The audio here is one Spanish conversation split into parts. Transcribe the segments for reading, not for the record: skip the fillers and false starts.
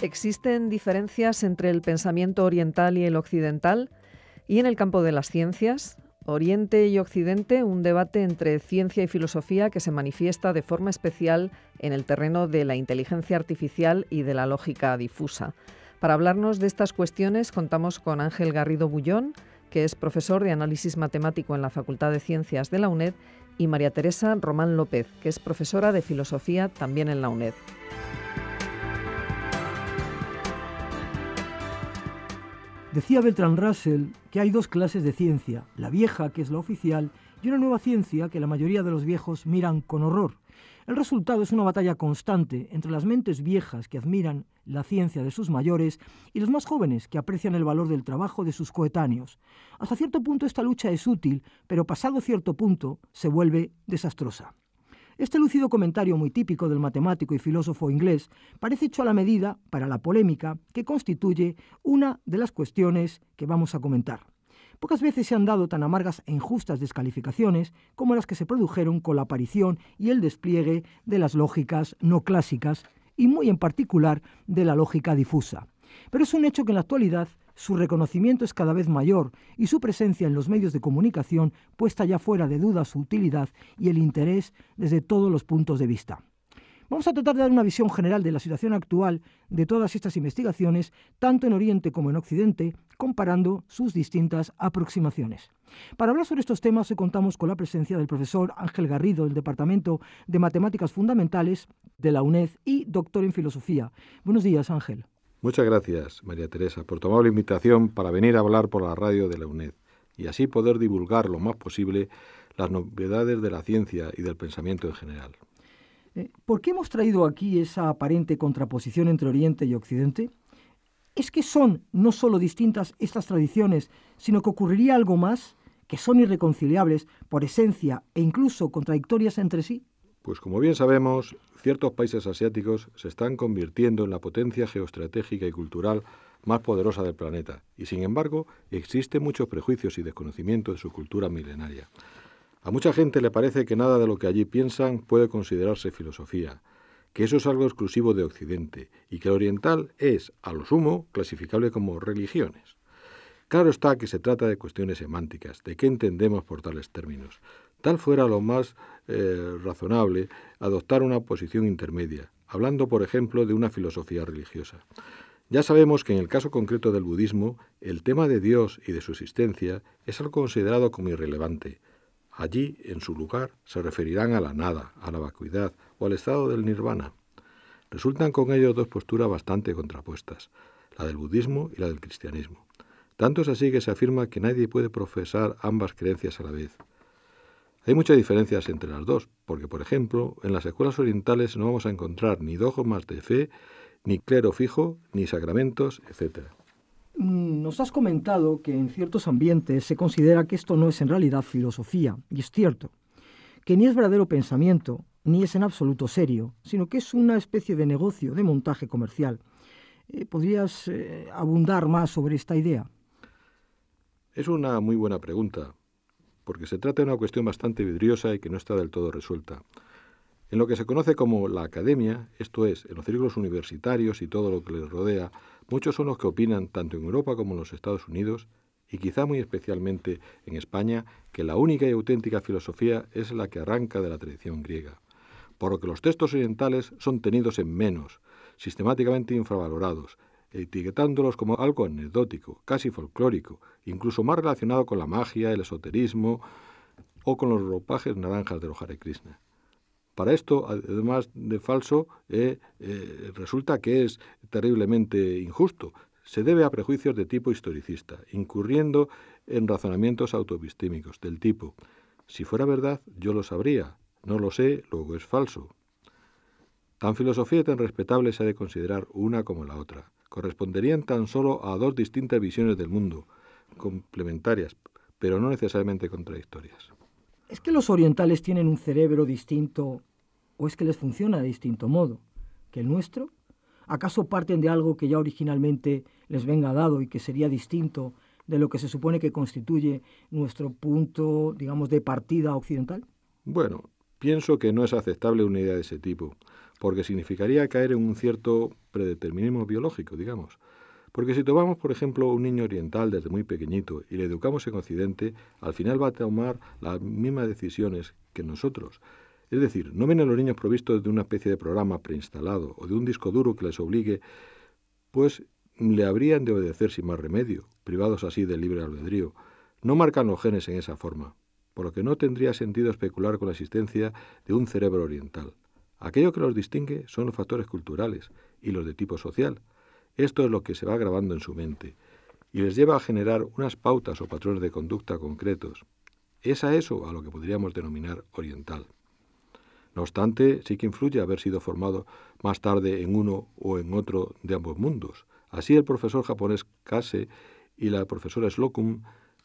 ¿Existen diferencias entre el pensamiento oriental y el occidental? Y en el campo de las ciencias, Oriente y Occidente, un debate entre ciencia y filosofía que se manifiesta de forma especial en el terreno de la inteligencia artificial y de la lógica difusa. Para hablarnos de estas cuestiones contamos con Ángel Garrido Bullón, que es profesor de análisis matemático en la Facultad de Ciencias de la UNED, y María Teresa Román López, que es profesora de filosofía también en la UNED. Decía Bertrand Russell que hay dos clases de ciencia, la vieja, que es la oficial, y una nueva ciencia que la mayoría de los viejos miran con horror. El resultado es una batalla constante entre las mentes viejas que admiran la ciencia de sus mayores y los más jóvenes que aprecian el valor del trabajo de sus coetáneos. Hasta cierto punto esta lucha es útil, pero pasado cierto punto se vuelve desastrosa. Este lúcido comentario muy típico del matemático y filósofo inglés parece hecho a la medida para la polémica que constituye una de las cuestiones que vamos a comentar. Pocas veces se han dado tan amargas e injustas descalificaciones como las que se produjeron con la aparición y el despliegue de las lógicas no clásicas y muy en particular de la lógica difusa. Pero es un hecho que en la actualidad su reconocimiento es cada vez mayor y su presencia en los medios de comunicación puesta ya fuera de duda su utilidad y el interés desde todos los puntos de vista. Vamos a tratar de dar una visión general de la situación actual de todas estas investigaciones, tanto en Oriente como en Occidente, comparando sus distintas aproximaciones. Para hablar sobre estos temas, hoy contamos con la presencia del profesor Ángel Garrido, del Departamento de Matemáticas Fundamentales de la UNED y doctor en Filosofía. Buenos días, Ángel. Muchas gracias, María Teresa, por tomar la invitación para venir a hablar por la radio de la UNED y así poder divulgar lo más posible las novedades de la ciencia y del pensamiento en general. ¿Por qué hemos traído aquí esa aparente contraposición entre Oriente y Occidente? ¿Es que son no solo distintas estas tradiciones, sino que ocurriría algo más, que son irreconciliables por esencia e incluso contradictorias entre sí? Pues como bien sabemos, ciertos países asiáticos se están convirtiendo en la potencia geoestratégica y cultural más poderosa del planeta, y sin embargo existen muchos prejuicios y desconocimiento de su cultura milenaria. A mucha gente le parece que nada de lo que allí piensan puede considerarse filosofía, que eso es algo exclusivo de Occidente, y que el oriental es, a lo sumo, clasificable como religiones. Claro está que se trata de cuestiones semánticas, de qué entendemos por tales términos. Tal fuera lo más razonable adoptar una posición intermedia, hablando, por ejemplo, de una filosofía religiosa. Ya sabemos que en el caso concreto del budismo, el tema de Dios y de su existencia es algo considerado como irrelevante. Allí, en su lugar, se referirán a la nada, a la vacuidad o al estado del nirvana. Resultan con ello dos posturas bastante contrapuestas, la del budismo y la del cristianismo. Tanto es así que se afirma que nadie puede profesar ambas creencias a la vez. Hay muchas diferencias entre las dos, porque, por ejemplo, en las escuelas orientales no vamos a encontrar ni dogmas de fe, ni clero fijo, ni sacramentos, etc. Nos has comentado que en ciertos ambientes se considera que esto no es en realidad filosofía, y es cierto, que ni es verdadero pensamiento, ni es en absoluto serio, sino que es una especie de negocio, de montaje comercial. ¿Podrías abundar más sobre esta idea? Es una muy buena pregunta, porque se trata de una cuestión bastante vidriosa y que no está del todo resuelta. En lo que se conoce como la academia, esto es, en los círculos universitarios y todo lo que les rodea, muchos son los que opinan, tanto en Europa como en los Estados Unidos, y quizá muy especialmente en España, que la única y auténtica filosofía es la que arranca de la tradición griega, por lo que los textos orientales son tenidos en menos, sistemáticamente infravalorados, etiquetándolos como algo anecdótico, casi folclórico, incluso más relacionado con la magia, el esoterismo o con los ropajes naranjas de los Hare Krishna. Para esto, además de falso, resulta que es terriblemente injusto. Se debe a prejuicios de tipo historicista, incurriendo en razonamientos autoepistémicos del tipo: si fuera verdad, yo lo sabría, no lo sé, luego es falso. Tan filosofía y tan respetable se ha de considerar una como la otra. Corresponderían tan solo a dos distintas visiones del mundo, complementarias, pero no necesariamente contradictorias. ¿Es que los orientales tienen un cerebro distinto o es que les funciona de distinto modo que el nuestro? ¿Acaso parten de algo que ya originalmente les venga dado y que sería distinto de lo que se supone que constituye nuestro punto, digamos, de partida occidental? Bueno, pienso que no es aceptable una idea de ese tipo, porque significaría caer en un cierto predeterminismo biológico, digamos. Porque si tomamos, por ejemplo, un niño oriental desde muy pequeñito y le educamos en Occidente, al final va a tomar las mismas decisiones que nosotros. Es decir, no vienen los niños provistos de una especie de programa preinstalado o de un disco duro que les obligue, pues le habrían de obedecer sin más remedio, privados así del libre albedrío. No marcan los genes en esa forma, por lo que no tendría sentido especular con la existencia de un cerebro oriental. Aquello que los distingue son los factores culturales y los de tipo social. Esto es lo que se va grabando en su mente y les lleva a generar unas pautas o patrones de conducta concretos. Es a eso a lo que podríamos denominar oriental. No obstante, sí que influye haber sido formado más tarde en uno o en otro de ambos mundos. Así el profesor japonés Kase y la profesora Slocum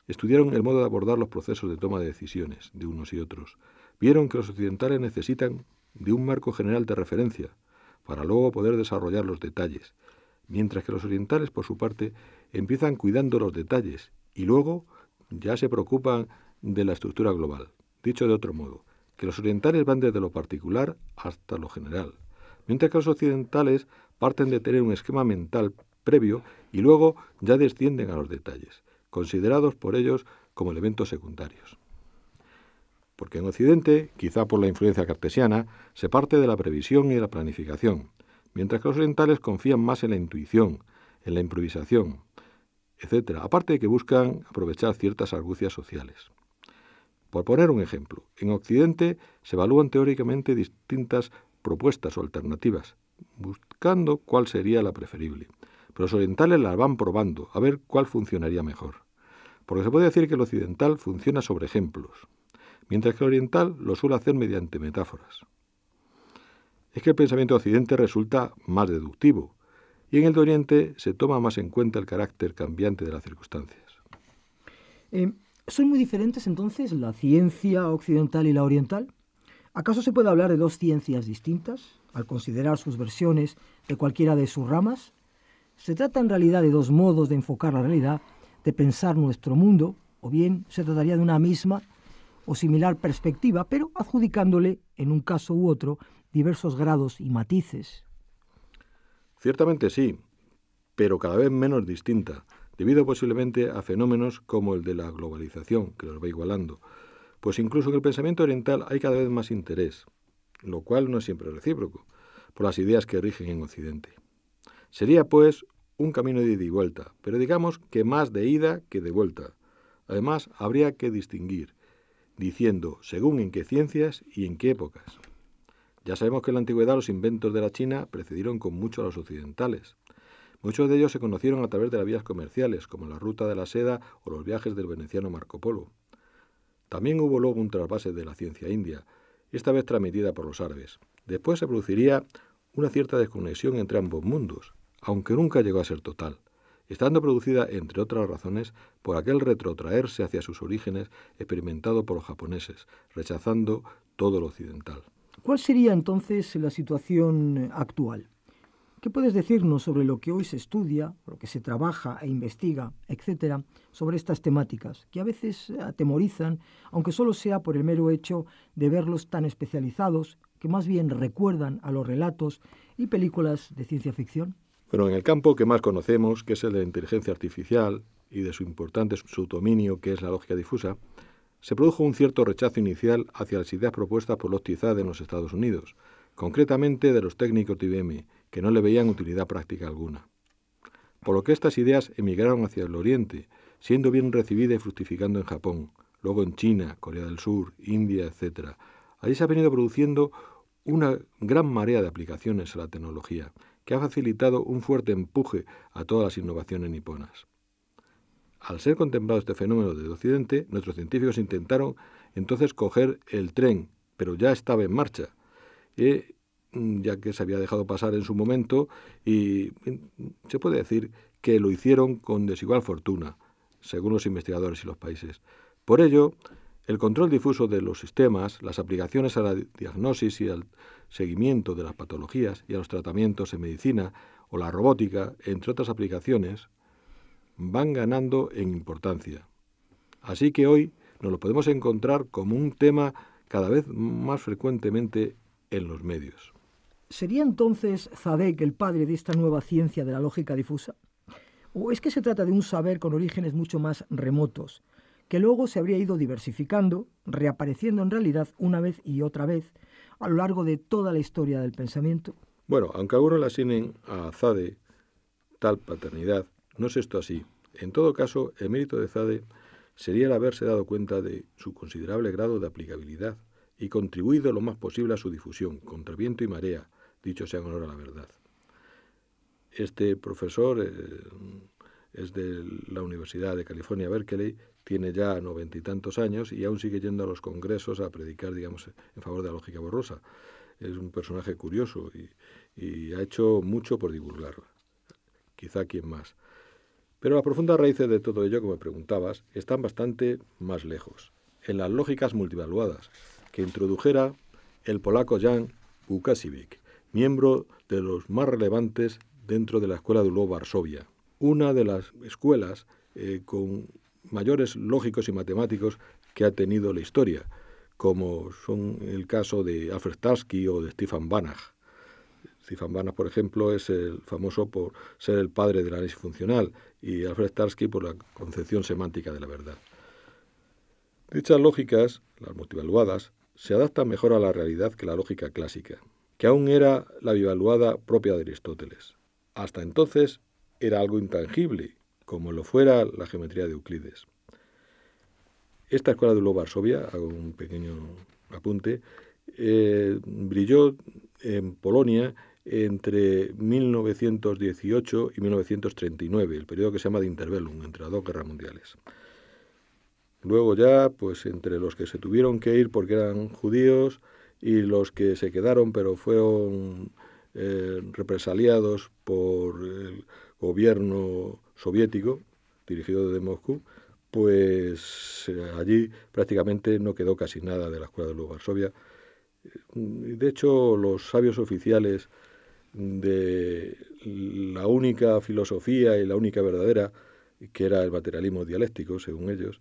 estudiaron el modo de abordar los procesos de toma de decisiones de unos y otros. Vieron que los occidentales necesitan de un marco general de referencia para luego poder desarrollar los detalles, mientras que los orientales, por su parte, empiezan cuidando los detalles y luego ya se preocupan de la estructura global. Dicho de otro modo, que los orientales van desde lo particular hasta lo general, mientras que los occidentales parten de tener un esquema mental previo y luego ya descienden a los detalles, considerados por ellos como elementos secundarios. Porque en Occidente, quizá por la influencia cartesiana, se parte de la previsión y de la planificación, mientras que los orientales confían más en la intuición, en la improvisación, etc., aparte de que buscan aprovechar ciertas argucias sociales. Por poner un ejemplo, en Occidente se evalúan teóricamente distintas propuestas o alternativas, buscando cuál sería la preferible, pero los orientales las van probando a ver cuál funcionaría mejor. Porque se puede decir que el occidental funciona sobre ejemplos, mientras que el oriental lo suele hacer mediante metáforas. Es que el pensamiento de Occidente resulta más deductivo, y en el de Oriente se toma más en cuenta el carácter cambiante de las circunstancias. ¿Son muy diferentes entonces la ciencia occidental y la oriental? ¿Acaso se puede hablar de dos ciencias distintas al considerar sus versiones de cualquiera de sus ramas? ¿Se trata en realidad de dos modos de enfocar la realidad, de pensar nuestro mundo, o bien se trataría de una misma o similar perspectiva, pero adjudicándole, en un caso u otro, diversos grados y matices? Ciertamente sí, pero cada vez menos distinta, debido posiblemente a fenómenos como el de la globalización, que los va igualando, pues incluso en el pensamiento oriental hay cada vez más interés, lo cual no es siempre recíproco, por las ideas que rigen en Occidente. Sería, pues, un camino de ida y vuelta, pero digamos que más de ida que de vuelta. Además, habría que distinguir, diciendo según en qué ciencias y en qué épocas. Ya sabemos que en la antigüedad los inventos de la China precedieron con mucho a los occidentales. Muchos de ellos se conocieron a través de las vías comerciales, como la ruta de la seda o los viajes del veneciano Marco Polo. También hubo luego un trasvase de la ciencia india, esta vez transmitida por los árabes. Después se produciría una cierta desconexión entre ambos mundos, aunque nunca llegó a ser total, estando producida, entre otras razones, por aquel retrotraerse hacia sus orígenes experimentado por los japoneses, rechazando todo lo occidental. ¿Cuál sería entonces la situación actual? ¿Qué puedes decirnos sobre lo que hoy se estudia, lo que se trabaja e investiga, etcétera, sobre estas temáticas, que a veces atemorizan, aunque solo sea por el mero hecho de verlos tan especializados, que más bien recuerdan a los relatos y películas de ciencia ficción? Bueno, en el campo que más conocemos, que es el de la inteligencia artificial y de su importante subdominio, que es la lógica difusa, se produjo un cierto rechazo inicial hacia las ideas propuestas por los TIZAD en los Estados Unidos, concretamente de los técnicos de IBM, que no le veían utilidad práctica alguna. Por lo que estas ideas emigraron hacia el Oriente, siendo bien recibidas y fructificando en Japón, luego en China, Corea del Sur, India, etc. Allí se ha venido produciendo una gran marea de aplicaciones a la tecnología, que ha facilitado un fuerte empuje a todas las innovaciones niponas. Al ser contemplado este fenómeno desde Occidente, nuestros científicos intentaron entonces coger el tren, pero ya estaba en marcha, ya que se había dejado pasar en su momento, y se puede decir que lo hicieron con desigual fortuna, según los investigadores y los países. Por ello, el control difuso de los sistemas, las aplicaciones a la diagnosis y al seguimiento de las patologías y a los tratamientos en medicina o la robótica, entre otras aplicaciones, van ganando en importancia. Así que hoy nos lo podemos encontrar como un tema cada vez más frecuentemente en los medios. ¿Sería entonces Zadek el padre de esta nueva ciencia de la lógica difusa? ¿O es que se trata de un saber con orígenes mucho más remotos, que luego se habría ido diversificando, reapareciendo en realidad una vez y otra vez a lo largo de toda la historia del pensamiento? Bueno, aunque algunos le asignen a Zadek tal paternidad, no es esto así. En todo caso, el mérito de Zadek sería el haberse dado cuenta de su considerable grado de aplicabilidad y contribuido lo más posible a su difusión, contra viento y marea, dicho sea en honor a la verdad. Este profesor es de la Universidad de California, Berkeley, tiene ya 90 y tantos años y aún sigue yendo a los congresos a predicar, digamos, en favor de la lógica borrosa. Es un personaje curioso y ha hecho mucho por divulgarla. Quizá quien más. Pero las profundas raíces de todo ello, como me preguntabas, están bastante más lejos, en las lógicas multivaluadas, que introdujera el polaco Jan Łukasiewicz, miembro de los más relevantes dentro de la Escuela de Varsovia, una de las escuelas con mayores lógicos y matemáticos que ha tenido la historia, como son el caso de Alfred Tarski o de Stefan Banach. Stefan Banach, por ejemplo, es el famoso por ser el padre del análisis funcional y Alfred Tarski por la concepción semántica de la verdad. Dichas lógicas, las multivaluadas, se adaptan mejor a la realidad que la lógica clásica, que aún era la bivaluada propia de Aristóteles. Hasta entonces era algo intangible, como lo fuera la geometría de Euclides. Esta escuela de Varsovia, hago un pequeño apunte, brilló en Polonia entre 1918 y 1939, el periodo que se llama de Interbellum, entre las dos guerras mundiales. Luego ya, pues entre los que se tuvieron que ir porque eran judíos y los que se quedaron pero fueron represaliados por el gobierno soviético, dirigido desde Moscú, pues allí prácticamente no quedó casi nada de la escuela de Varsovia. De hecho, los sabios oficiales de la única filosofía y la única verdadera, que era el materialismo dialéctico, según ellos,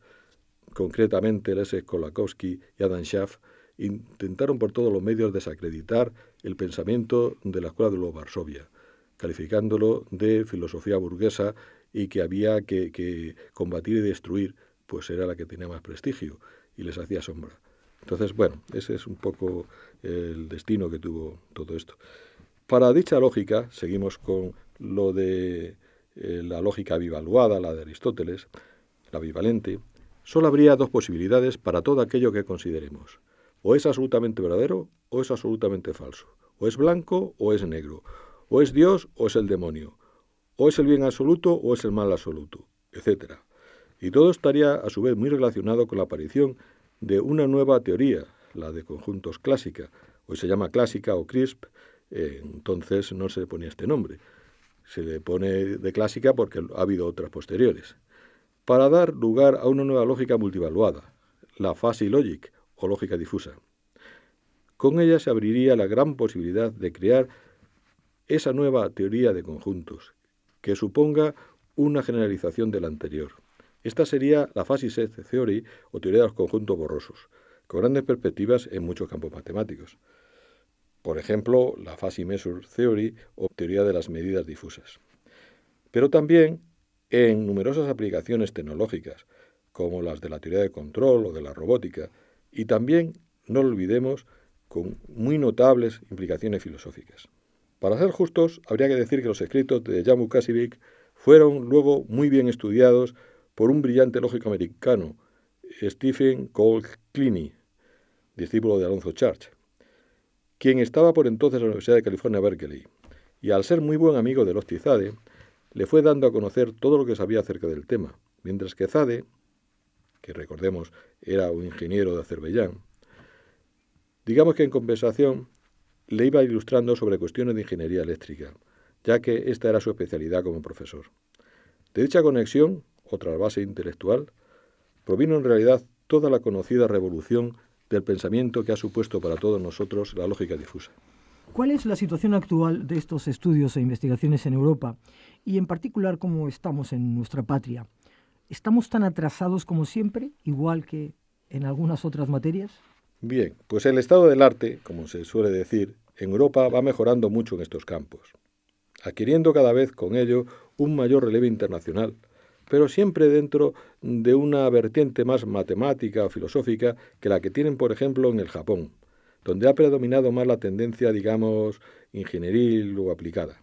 concretamente Leszek Kolakowski y Adam Schaff, intentaron por todos los medios desacreditar el pensamiento de la escuela de Varsovia, calificándolo de filosofía burguesa y que había que combatir y destruir, pues era la que tenía más prestigio y les hacía sombra. Entonces, bueno, ese es un poco el destino que tuvo todo esto. Para dicha lógica, seguimos con lo de la lógica bivaluada, la de Aristóteles, la bivalente. Solo habría dos posibilidades para todo aquello que consideremos. O es absolutamente verdadero o es absolutamente falso. O es blanco o es negro. O es Dios o es el demonio. O es el bien absoluto o es el mal absoluto, etc. Y todo estaría a su vez muy relacionado con la aparición de una nueva teoría, la de conjuntos clásica. Hoy se llama clásica o CRISP, entonces no se le ponía este nombre. Se le pone de clásica porque ha habido otras posteriores. Para dar lugar a una nueva lógica multivaluada, la fuzzy logic o lógica difusa. Con ella se abriría la gran posibilidad de crear esa nueva teoría de conjuntos, que suponga una generalización de la anterior. Esta sería la fuzzy set theory o teoría de los conjuntos borrosos, con grandes perspectivas en muchos campos matemáticos. Por ejemplo, la fuzzy measure theory o teoría de las medidas difusas. Pero también en numerosas aplicaciones tecnológicas, como las de la teoría de control o de la robótica, y también, no lo olvidemos, con muy notables implicaciones filosóficas. Para ser justos, habría que decir que los escritos de Jan Łukasiewicz fueron luego muy bien estudiados por un brillante lógico americano, Stephen Cole Kleene, discípulo de Alonzo Church, quien estaba por entonces en la Universidad de California, Berkeley, y al ser muy buen amigo de Lotfi Zadeh, le fue dando a conocer todo lo que sabía acerca del tema, mientras que Zadeh, que recordemos era un ingeniero de Azerbaiyán, digamos que en compensación le iba ilustrando sobre cuestiones de ingeniería eléctrica, ya que esta era su especialidad como profesor. De dicha conexión, otra base intelectual, provino en realidad toda la conocida revolución del pensamiento que ha supuesto para todos nosotros la lógica difusa. ¿Cuál es la situación actual de estos estudios e investigaciones en Europa y en particular cómo estamos en nuestra patria? ¿Estamos tan atrasados como siempre, igual que en algunas otras materias? Bien, pues el estado del arte, como se suele decir, en Europa va mejorando mucho en estos campos, adquiriendo cada vez con ello un mayor relevo internacional, pero siempre dentro de una vertiente más matemática o filosófica que la que tienen, por ejemplo, en el Japón, donde ha predominado más la tendencia, digamos, ingenieril o aplicada.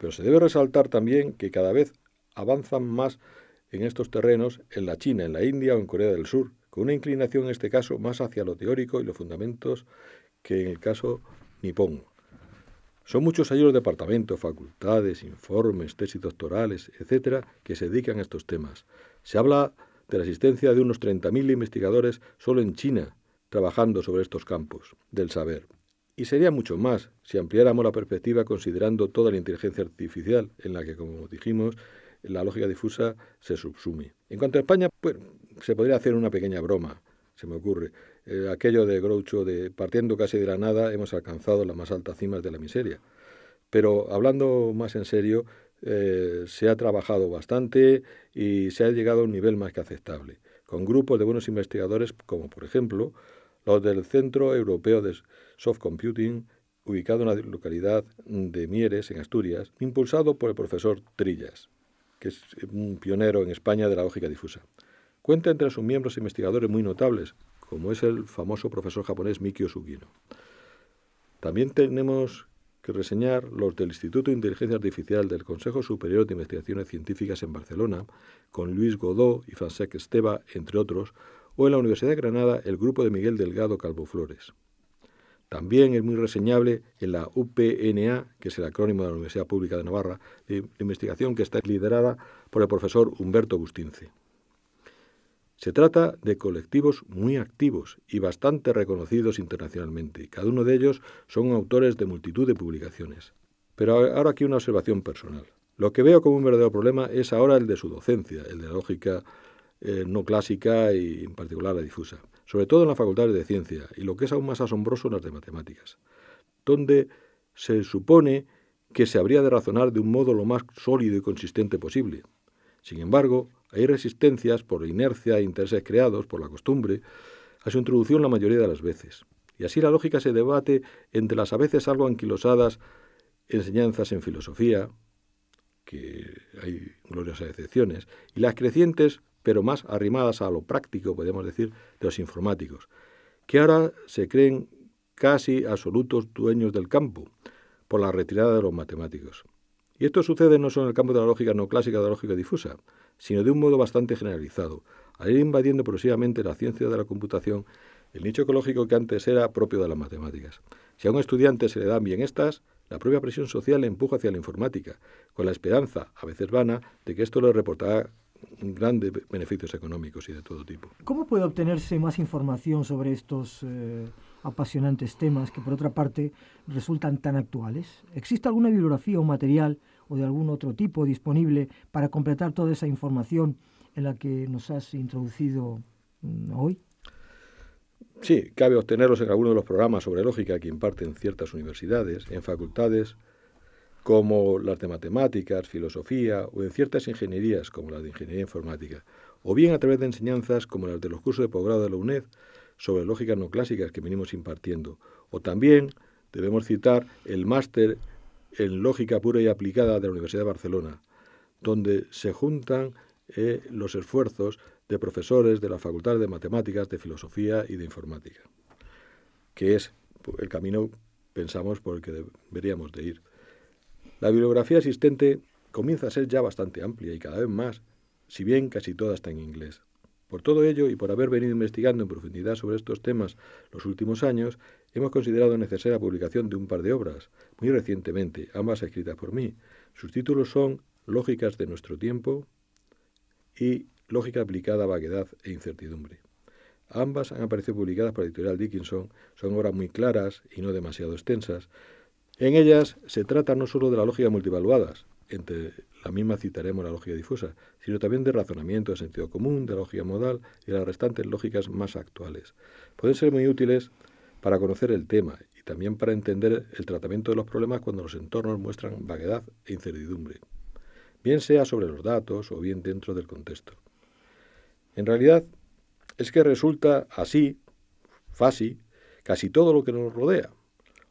Pero se debe resaltar también que cada vez avanzan más en estos terrenos en la China, en la India o en Corea del Sur, con una inclinación en este caso más hacia lo teórico y los fundamentos que en el caso nipón. Son muchos allí los departamentos, facultades, informes, tesis doctorales, etcétera, que se dedican a estos temas. Se habla de la existencia de unos 30.000 investigadores solo en China trabajando sobre estos campos del saber. Y sería mucho más si ampliáramos la perspectiva considerando toda la inteligencia artificial en la que, como dijimos, la lógica difusa se subsume. En cuanto a España, pues, se podría hacer una pequeña broma, se me ocurre. Aquello de Groucho de partiendo casi de la nada hemos alcanzado las más altas cimas de la miseria. Pero hablando más en serio, se ha trabajado bastante y se ha llegado a un nivel más que aceptable, con grupos de buenos investigadores como, por ejemplo, los del Centro Europeo de Soft Computing, ubicado en la localidad de Mieres, en Asturias, impulsado por el profesor Trillas, que es un pionero en España de la lógica difusa. Cuenta entre sus miembros investigadores muy notables, como es el famoso profesor japonés Mikio Sugino. También tenemos que reseñar los del Instituto de Inteligencia Artificial del Consejo Superior de Investigaciones Científicas en Barcelona, con Luis Godó y Francesc Esteve, entre otros, o en la Universidad de Granada el grupo de Miguel Delgado Calvo Flores. También es muy reseñable en la UPNA, que es el acrónimo de la Universidad Pública de Navarra, de investigación que está liderada por el profesor Humberto Bustince. Se trata de colectivos muy activos y bastante reconocidos internacionalmente. Cada uno de ellos son autores de multitud de publicaciones. Pero ahora aquí una observación personal. Lo que veo como un verdadero problema es ahora el de su docencia, el de la lógica no clásica y en particular la difusa, sobre todo en las facultades de ciencia y lo que es aún más asombroso en las de matemáticas, donde se supone que se habría de razonar de un modo lo más sólido y consistente posible. Sin embargo, hay resistencias por inercia e intereses creados por la costumbre a su introducción la mayoría de las veces. Y así la lógica se debate entre las a veces algo anquilosadas enseñanzas en filosofía, que hay gloriosas excepciones, y las crecientes, pero más arrimadas a lo práctico, podemos decir, de los informáticos, que ahora se creen casi absolutos dueños del campo, por la retirada de los matemáticos. Y esto sucede no solo en el campo de la lógica no clásica de la lógica difusa, sino de un modo bastante generalizado, al ir invadiendo progresivamente la ciencia de la computación, el nicho ecológico que antes era propio de las matemáticas. Si a un estudiante se le dan bien estas, la propia presión social le empuja hacia la informática, con la esperanza, a veces vana, de que esto le reportará grandes beneficios económicos y de todo tipo. ¿Cómo puede obtenerse más información sobre estos apasionantes temas que, por otra parte, resultan tan actuales? ¿Existe alguna bibliografía o material o de algún otro tipo disponible para completar toda esa información en la que nos has introducido hoy? Sí, cabe obtenerlos en alguno de los programas sobre lógica que imparten ciertas universidades, en facultades como las de matemáticas, filosofía o en ciertas ingenierías como las de ingeniería informática, o bien a través de enseñanzas como las de los cursos de posgrado de la UNED sobre lógicas no clásicas que venimos impartiendo, o también debemos citar el máster en lógica pura y aplicada de la Universidad de Barcelona, donde se juntan los esfuerzos de profesores de la Facultad de Matemáticas, de Filosofía y de Informática, que es el camino, pensamos, por el que deberíamos de ir. La bibliografía existente comienza a ser ya bastante amplia y cada vez más, si bien casi toda está en inglés. Por todo ello y por haber venido investigando en profundidad sobre estos temas los últimos años, hemos considerado necesaria la publicación de un par de obras, muy recientemente, ambas escritas por mí. Sus títulos son Lógicas de nuestro tiempo y Lógica aplicada a vaguedad e incertidumbre. Ambas han aparecido publicadas por la editorial Dickinson, son obras muy claras y no demasiado extensas. En ellas se trata no solo de la lógica multivaluadas, entre la misma citaremos la lógica difusa, sino también de razonamiento de sentido común, de lógica modal y de las restantes lógicas más actuales. Pueden ser muy útiles para conocer el tema y también para entender el tratamiento de los problemas cuando los entornos muestran vaguedad e incertidumbre, bien sea sobre los datos o bien dentro del contexto. En realidad, es que resulta así, fasi, casi todo lo que nos rodea,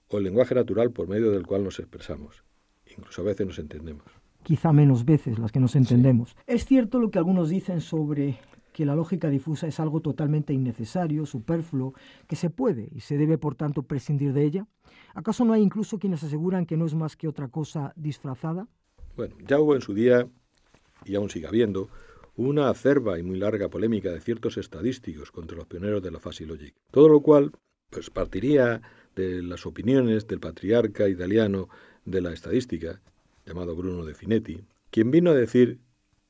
o el lenguaje natural por medio del cual nos expresamos. Incluso a veces nos entendemos. Quizá menos veces las que nos entendemos. Sí. Es cierto lo que algunos dicen sobre que la lógica difusa es algo totalmente innecesario, superfluo, que se puede y se debe, por tanto, prescindir de ella. ¿Acaso no hay incluso quienes aseguran que no es más que otra cosa disfrazada? Bueno, ya hubo en su día, y aún sigue habiendo, una acerba y muy larga polémica de ciertos estadísticos contra los pioneros de la fuzzy logic. Todo lo cual pues partiría de las opiniones del patriarca italiano de la estadística, llamado Bruno De Finetti, quien vino a decir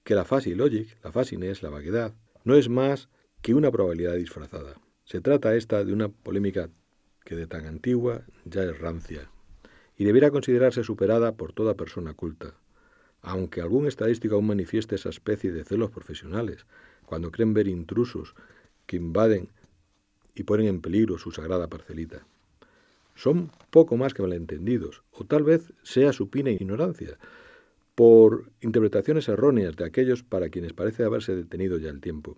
que la fuzzy logic, la fuzziness, la vaguedad, no es más que una probabilidad disfrazada. Se trata esta de una polémica que de tan antigua ya es rancia y debiera considerarse superada por toda persona culta, aunque algún estadístico aún manifieste esa especie de celos profesionales cuando creen ver intrusos que invaden y ponen en peligro su sagrada parcelita. Son poco más que malentendidos, o tal vez sea supina ignorancia, por interpretaciones erróneas de aquellos para quienes parece haberse detenido ya el tiempo.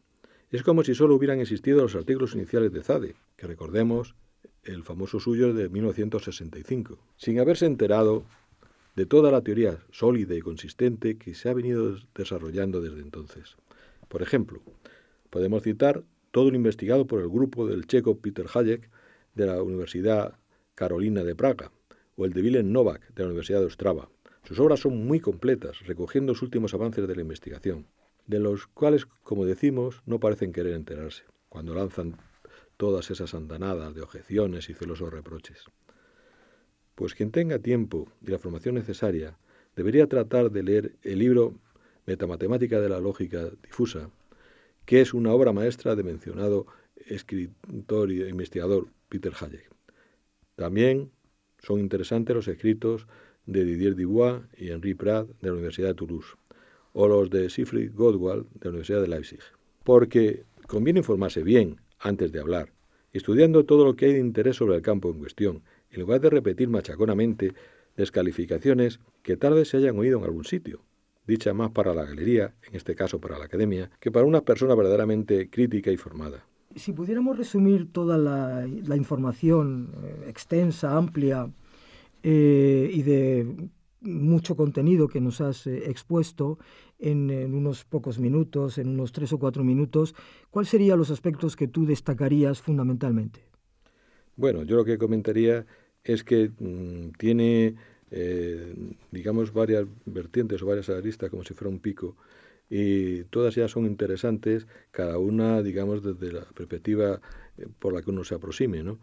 Es como si solo hubieran existido los artículos iniciales de Zade, que recordemos el famoso suyo de 1965, sin haberse enterado de toda la teoría sólida y consistente que se ha venido desarrollando desde entonces. Por ejemplo, podemos citar todo lo investigado por el grupo del checo Peter Hayek de la Universidad Carolina de Praga, o el de Vilém Novák de la Universidad de Ostrava. Sus obras son muy completas, recogiendo los últimos avances de la investigación, de los cuales, como decimos, no parecen querer enterarse, cuando lanzan todas esas andanadas de objeciones y celosos reproches. Pues quien tenga tiempo y la formación necesaria debería tratar de leer el libro Metamatemática de la lógica difusa, que es una obra maestra de mencionado escritor e investigador Peter Hayek. También son interesantes los escritos de Didier Dubois y Henri Prat de la Universidad de Toulouse, o los de Siegfried Gottwald de la Universidad de Leipzig, porque conviene informarse bien antes de hablar, estudiando todo lo que hay de interés sobre el campo en cuestión, en lugar de repetir machaconamente descalificaciones que tal vez se hayan oído en algún sitio, dicha más para la galería, en este caso para la academia, que para una persona verdaderamente crítica y formada. Si pudiéramos resumir toda la información extensa, amplia y de mucho contenido que nos has expuesto en unos pocos minutos, en unos 3 o 4 minutos, ¿cuáles serían los aspectos que tú destacarías fundamentalmente? Bueno, yo lo que comentaría es que tiene, digamos, varias vertientes o varias aristas, como si fuera un pico, y todas ellas son interesantes, cada una, digamos, desde la perspectiva por la que uno se aproxime, ¿no?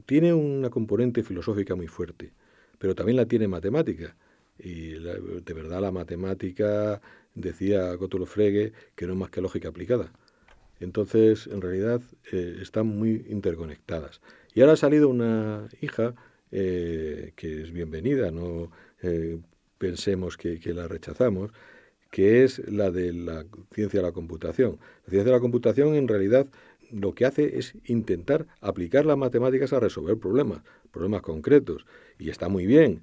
Tiene una componente filosófica muy fuerte, pero también la tiene matemática, y de verdad la matemática, decía Gottlob Frege, que no es más que lógica aplicada. Entonces, en realidad, están muy interconectadas. Y ahora ha salido una hija que es bienvenida, no pensemos que la rechazamos, que es la de la ciencia de la computación. La ciencia de la computación, en realidad, lo que hace es intentar aplicar las matemáticas a resolver problemas concretos. Y está muy bien,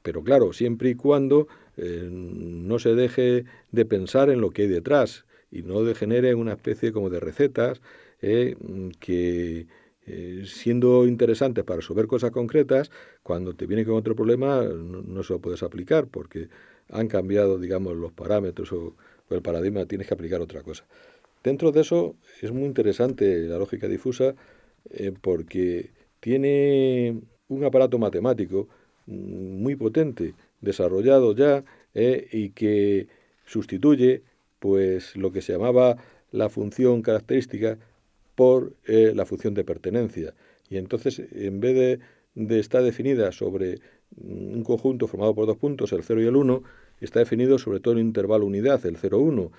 pero claro, siempre y cuando no se deje de pensar en lo que hay detrás, y no degenere una especie como de recetas que, siendo interesantes para resolver cosas concretas, cuando te viene con otro problema no se lo puedes aplicar porque han cambiado, digamos, los parámetros o el paradigma, tienes que aplicar otra cosa. Dentro de eso es muy interesante la lógica difusa porque tiene un aparato matemático muy potente, desarrollado ya y que sustituye pues lo que se llamaba la función característica por la función de pertenencia. Y entonces, en vez de estar definida sobre un conjunto formado por 2 puntos, el 0 y el 1, está definido sobre todo en un intervalo unidad, el 0,1.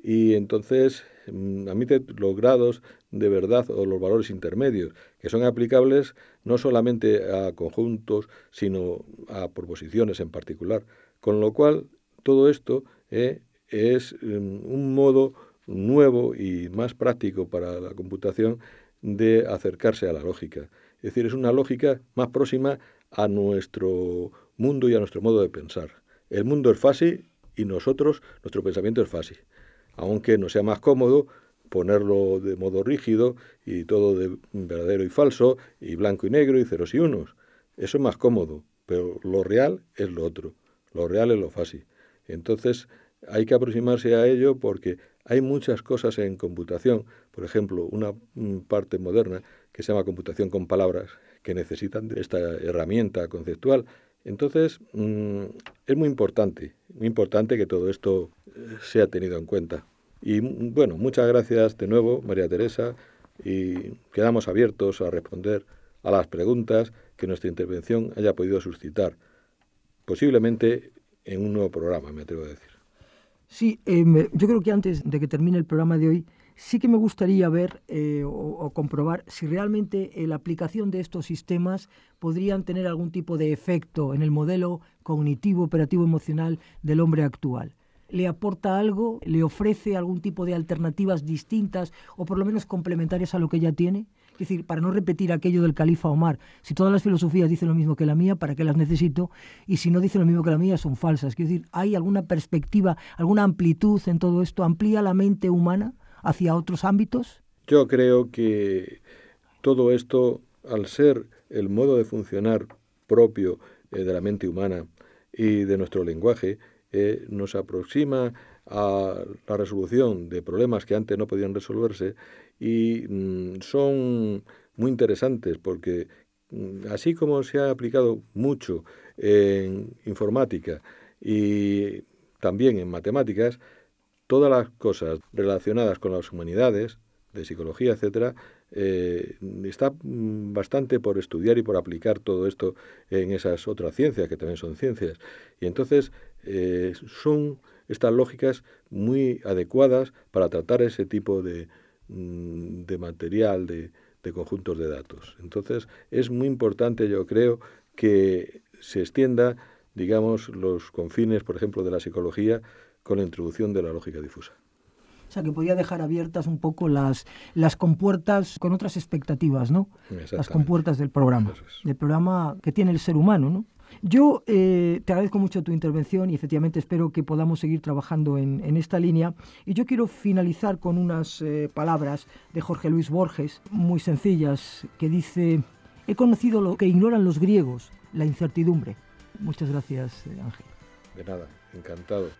Y entonces admite los grados de verdad o los valores intermedios, que son aplicables no solamente a conjuntos, sino a proposiciones en particular. Con lo cual, todo esto es un modo nuevo y más práctico para la computación de acercarse a la lógica. Es decir, es una lógica más próxima a nuestro mundo y a nuestro modo de pensar. El mundo es fuzzy y nuestro pensamiento es fuzzy. Aunque nos sea más cómodo ponerlo de modo rígido y todo de verdadero y falso, y blanco y negro y ceros y unos. Eso es más cómodo, pero lo real es lo otro, lo real es lo fácil. Entonces hay que aproximarse a ello porque hay muchas cosas en computación, por ejemplo, una parte moderna que se llama computación con palabras, que necesitan de esta herramienta conceptual. Entonces, es muy importante que todo esto sea tenido en cuenta. Y bueno, muchas gracias de nuevo, María Teresa, y quedamos abiertos a responder a las preguntas que nuestra intervención haya podido suscitar, posiblemente en un nuevo programa, me atrevo a decir. Sí, yo creo que antes de que termine el programa de hoy, sí que me gustaría ver o comprobar si realmente la aplicación de estos sistemas podrían tener algún tipo de efecto en el modelo cognitivo, operativo, emocional del hombre actual. ¿Le aporta algo? ¿Le ofrece algún tipo de alternativas distintas o por lo menos complementarias a lo que ya tiene? Es decir, para no repetir aquello del califa Omar, si todas las filosofías dicen lo mismo que la mía, ¿para qué las necesito? Y si no dicen lo mismo que la mía, son falsas. Quiero decir, ¿hay alguna perspectiva, alguna amplitud en todo esto? ¿Amplía la mente humana hacia otros ámbitos? Yo creo que todo esto, al ser el modo de funcionar propio de la mente humana y de nuestro lenguaje, nos aproxima a la resolución de problemas que antes no podían resolverse y son muy interesantes porque así como se ha aplicado mucho en informática y también en matemáticas, todas las cosas relacionadas con las humanidades, de psicología, etcétera, está bastante por estudiar y por aplicar todo esto en esas otras ciencias, que también son ciencias. Y entonces son estas lógicas muy adecuadas para tratar ese tipo de material, de conjuntos de datos. Entonces es muy importante, yo creo, que se extienda, digamos, los confines, por ejemplo, de la psicología con la introducción de la lógica difusa. O sea, que podía dejar abiertas un poco las compuertas con otras expectativas, ¿no? Las compuertas del programa, del programa que tiene el ser humano, ¿no? Yo te agradezco mucho tu intervención y efectivamente espero que podamos seguir trabajando en esta línea. Y yo quiero finalizar con unas palabras de Jorge Luis Borges, muy sencillas, que dice: he conocido lo que ignoran los griegos, la incertidumbre. Muchas gracias, Ángel. De nada, encantado.